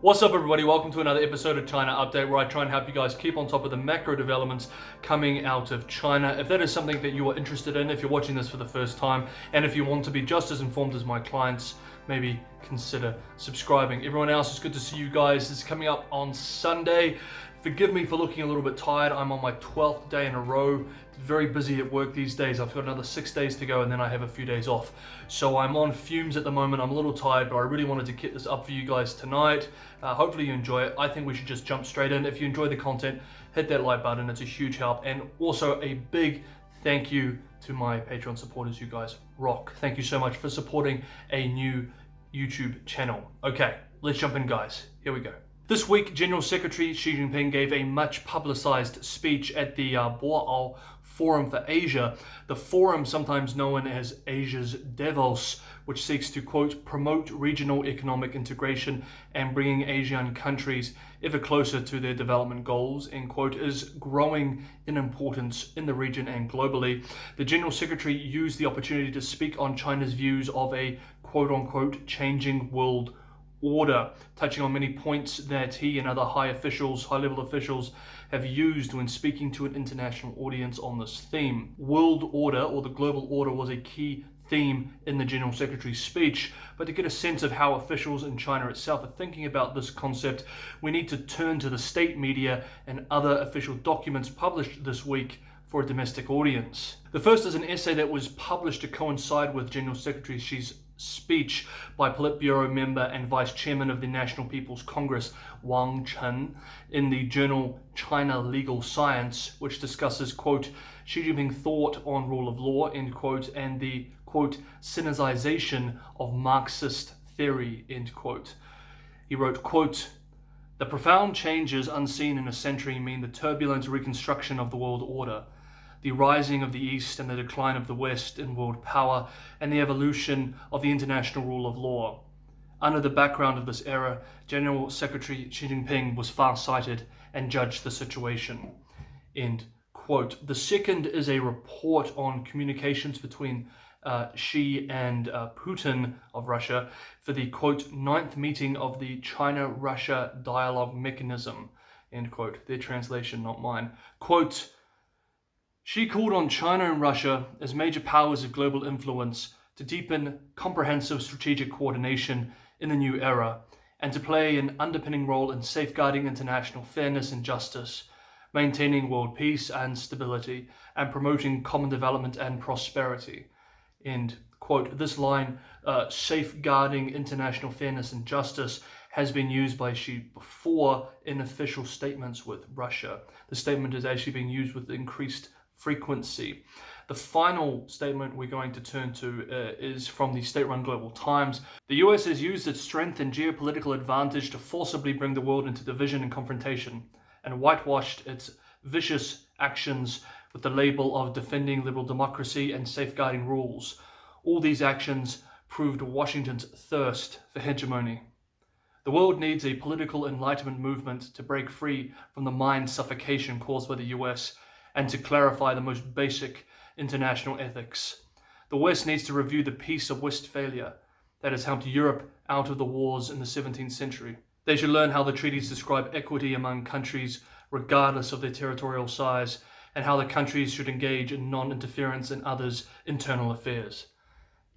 What's up, everybody? Welcome to another episode of China Update, where I try and help you guys keep on top of the macro developments coming out of China. If that is something that you are interested in, if you're watching this for the first time, and if you want to be just as informed as my clients, maybe consider subscribing. Everyone else, it's good to see you guys. This is coming up on Sunday. Forgive me for looking a little bit tired. I'm on my 12th day in a row. Very busy at work these days. I've got another 6 days to go and then I have a few days off. So I'm on fumes at the moment. I'm a little tired, but I really wanted to get this up for you guys tonight. Hopefully you enjoy it. I think we should just jump straight in. If you enjoy the content, hit that like button. It's a huge help. And also a big thank you to my Patreon supporters. You guys rock. Thank you so much for supporting a new YouTube channel. Okay, let's jump in, guys. Here we go. This week, General Secretary Xi Jinping gave a much publicized speech at the Boao Forum for Asia, the forum sometimes known as Asia's Davos, which seeks to, quote, promote regional economic integration and bringing Asian countries ever closer to their development goals, end quote, is growing in importance in the region and globally. The General Secretary used the opportunity to speak on China's views of a, quote unquote, changing world order, touching on many points that he and other high-level officials have used when speaking to an international audience on this theme. World order, or the global order, was a key theme in the General Secretary's speech, but to get a sense of how officials in China itself are thinking about this concept, we need to turn to the state media and other official documents published this week for a domestic audience. The first is an essay that was published to coincide with General Secretary Xi's speech by Politburo member and Vice Chairman of the National People's Congress, Wang Chen, in the journal China Legal Science, which discusses, quote, Xi Jinping thought on rule of law, end quote, and the, quote, Sinicization of Marxist theory, end quote. He wrote, quote, the profound changes unseen in a century mean the turbulent reconstruction of the world order, the rising of the East and the decline of the West in world power, and the evolution of the international rule of law. Under the background of this era, General Secretary Xi Jinping was far-sighted and judged the situation. End quote. The second is a report on communications between Xi and Putin of Russia for the, quote, 9th meeting of the China-Russia Dialogue Mechanism, end quote. Their translation, not mine. Quote, Xi called on China and Russia as major powers of global influence to deepen comprehensive strategic coordination in the new era and to play an underpinning role in safeguarding international fairness and justice, maintaining world peace and stability, and promoting common development and prosperity. End quote. This line, safeguarding international fairness and justice, has been used by Xi before in official statements with Russia. The statement is actually being used with increased frequency. The final statement we're going to turn to is from the state-run Global Times. The US has used its strength and geopolitical advantage to forcibly bring the world into division and confrontation, and whitewashed its vicious actions with the label of defending liberal democracy and safeguarding rules. All these actions proved Washington's thirst for hegemony. The world needs a political enlightenment movement to break free from the mind suffocation caused by the US and to clarify the most basic international ethics. The West needs to review the Peace of Westphalia that has helped Europe out of the wars in the 17th century. They should learn how the treaties describe equity among countries regardless of their territorial size, and how the countries should engage in non-interference in others' internal affairs.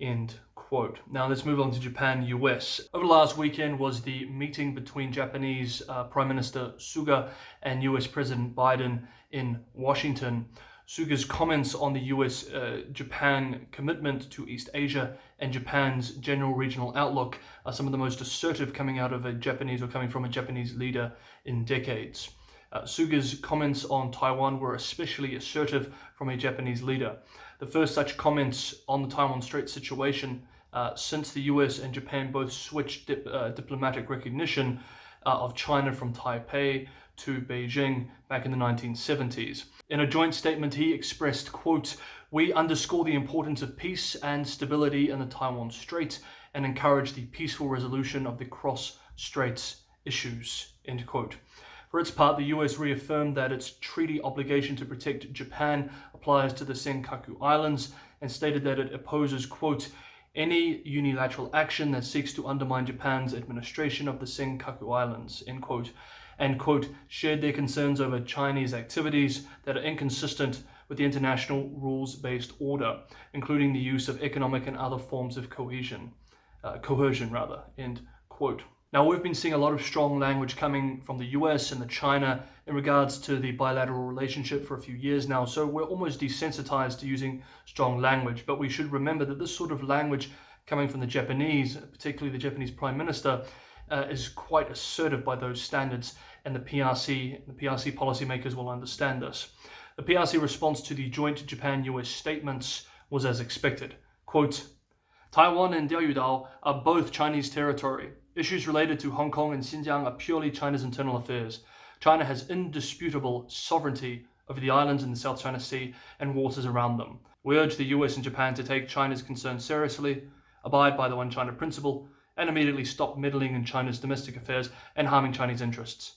End quote. Now let's move on to Japan, US. Over the last weekend was the meeting between Japanese Prime Minister Suga and US President Biden in Washington. Suga's comments on the US-Japan commitment to East Asia and Japan's general regional outlook are some of the most assertive coming out of coming from a Japanese leader in decades. Suga's comments on Taiwan were especially assertive from a Japanese leader. The first such comments on the Taiwan Strait situation since the US and Japan both switched diplomatic recognition of China from Taipei to Beijing back in the 1970s. In a joint statement, he expressed, quote, we underscore the importance of peace and stability in the Taiwan Strait and encourage the peaceful resolution of the cross-straits issues, end quote. For its part, the US reaffirmed that its treaty obligation to protect Japan applies to the Senkaku Islands and stated that it opposes, quote, any unilateral action that seeks to undermine Japan's administration of the Senkaku Islands, end quote, and, quote, shared their concerns over Chinese activities that are inconsistent with the international rules-based order, including the use of economic and other forms of coercion, end quote. Now, we've been seeing a lot of strong language coming from the US and China in regards to the bilateral relationship for a few years now, so we're almost desensitized to using strong language, but we should remember that this sort of language coming from the Japanese, particularly the Japanese Prime Minister, is quite assertive by those standards, and the PRC policymakers will understand this. The PRC response to the joint Japan-US statements was as expected. Quote, Taiwan and Diaoyudao are both Chinese territory. Issues related to Hong Kong and Xinjiang are purely China's internal affairs. China has indisputable sovereignty over the islands in the South China Sea and waters around them. We urge the US and Japan to take China's concerns seriously, abide by the One China principle, and immediately stop meddling in China's domestic affairs and harming Chinese interests.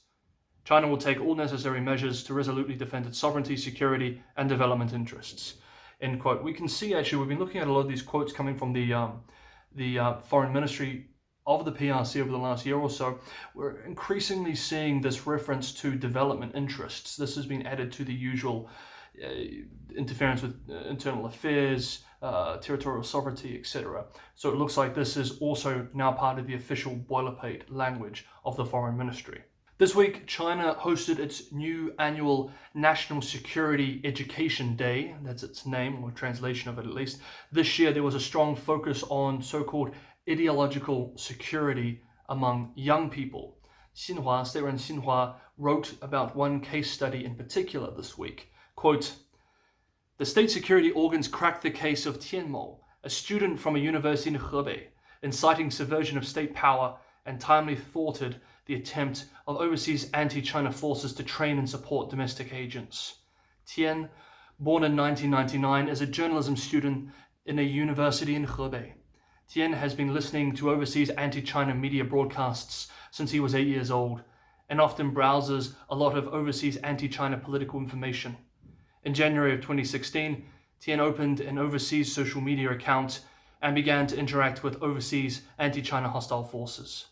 China will take all necessary measures to resolutely defend its sovereignty, security, and development interests. End quote. We can see, actually, we've been looking at a lot of these quotes coming from the foreign ministry of the PRC over the last year or so. We're increasingly seeing this reference to development interests. This has been added to the usual interference with internal affairs, territorial sovereignty, etc. So it looks like this is also now part of the official boilerplate language of the foreign ministry. This week, China hosted its new annual National Security Education Day. That's its name, or translation of it at least. This year, there was a strong focus on so-called ideological security among young people. Xinhua, State-run Xinhua, wrote about one case study in particular this week. Quote, the state security organs cracked the case of Tian Mo, a student from a university in Hebei, inciting subversion of state power and timely thwarted the attempt of overseas anti-China forces to train and support domestic agents. Tian, born in 1999, is a journalism student in a university in Hebei. Tian has been listening to overseas anti-China media broadcasts since he was 8 years old, and often browses a lot of overseas anti-China political information. In January of 2016, Tian opened an overseas social media account and began to interact with overseas anti-China hostile forces.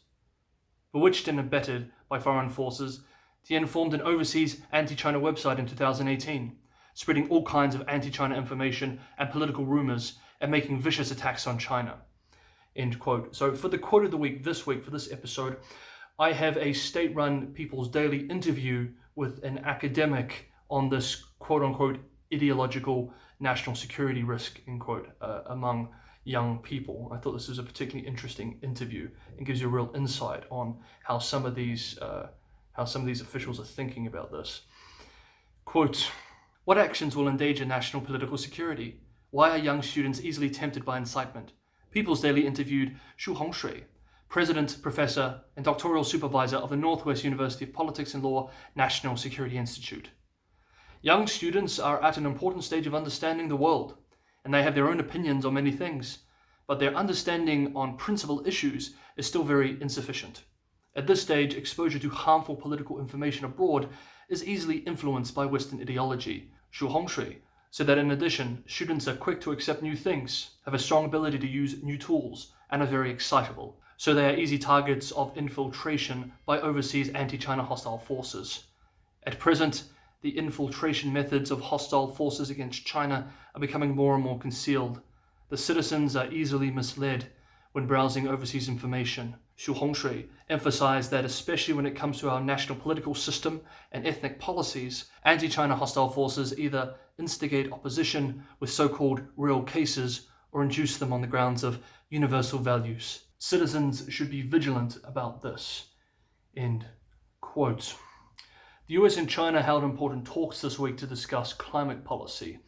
Bewitched and abetted by foreign forces, Tian formed an overseas anti-China website in 2018, spreading all kinds of anti-China information and political rumors and making vicious attacks on China. End quote. So for the quote of the week this week, for this episode, I have a state-run People's Daily interview with an academic on this quote-unquote ideological national security risk, end quote, among young people. I thought this was a particularly interesting interview and gives you a real insight on how some of these officials are thinking about this. Quote, what actions will endanger national political security? Why are young students easily tempted by incitement? People's Daily interviewed Xu Hongshui, President, Professor, and Doctoral Supervisor of the Northwest University of Politics and Law National Security Institute. Young students are at an important stage of understanding the world, and they have their own opinions on many things, but their understanding on principal issues is still very insufficient. At this stage, exposure to harmful political information abroad is easily influenced by Western ideology. Xu Hongshui said that in addition, students are quick to accept new things, have a strong ability to use new tools, and are very excitable. So they are easy targets of infiltration by overseas anti-China hostile forces. At present, the infiltration methods of hostile forces against China are becoming more and more concealed. The citizens are easily misled when browsing overseas information. Xu Hongshui emphasized that especially when it comes to our national political system and ethnic policies, anti-China hostile forces either instigate opposition with so-called real cases or induce them on the grounds of universal values. Citizens should be vigilant about this. End quote. The US and China held important talks this week to discuss climate policy.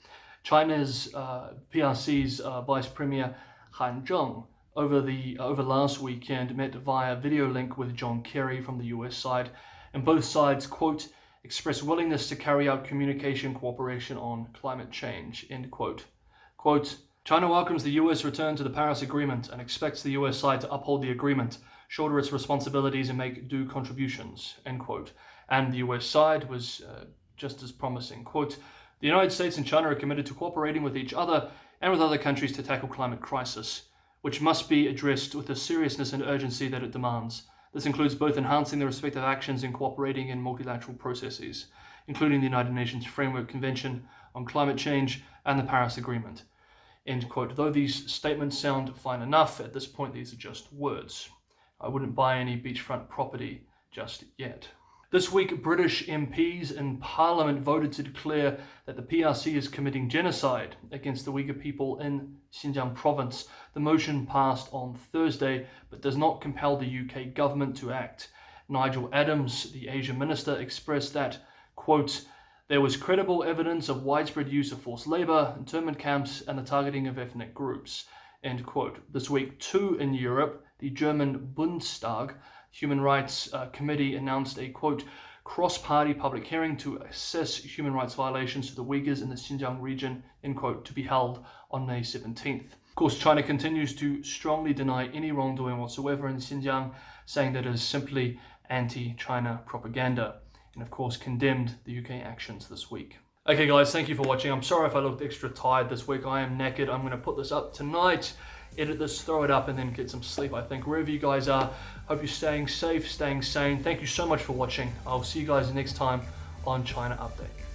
China's PRC's Vice Premier Han Zheng over last weekend met via video link with John Kerry from the US side, and both sides, quote, expressed willingness to carry out communication cooperation on climate change, end quote. Quote, China welcomes the US return to the Paris Agreement and expects the US side to uphold the agreement, shoulder its responsibilities and make due contributions, end quote. And the US side was just as promising. Quote, the United States and China are committed to cooperating with each other and with other countries to tackle climate crisis. which must be addressed with the seriousness and urgency that it demands. This includes both enhancing the respective actions and cooperating in multilateral processes, including the United Nations Framework Convention on Climate Change and the Paris Agreement. End quote. Though these statements sound fine enough, at this point these are just words. I wouldn't buy any beachfront property just yet. This week, British MPs in Parliament voted to declare that the PRC is committing genocide against the Uyghur people in Xinjiang province. The motion passed on Thursday, but does not compel the UK government to act. Nigel Adams, the Asia minister, expressed that, quote, there was credible evidence of widespread use of forced labor, internment camps, and the targeting of ethnic groups, end quote. This week, too, in Europe, the German Bundestag Human Rights Committee announced a, quote, cross-party public hearing to assess human rights violations to the Uyghurs in the Xinjiang region, end quote, to be held on May 17th. Of course, China continues to strongly deny any wrongdoing whatsoever in Xinjiang, saying that it is simply anti-China propaganda, and of course condemned the UK actions this week. Okay guys, thank you for watching. I'm sorry if I looked extra tired this week. I am knackered. I'm going to put this up tonight, edit this, throw it up, and then get some sleep, I think, wherever you guys are. Hope you're staying safe, staying sane. Thank you so much for watching. I'll see you guys next time on China Update.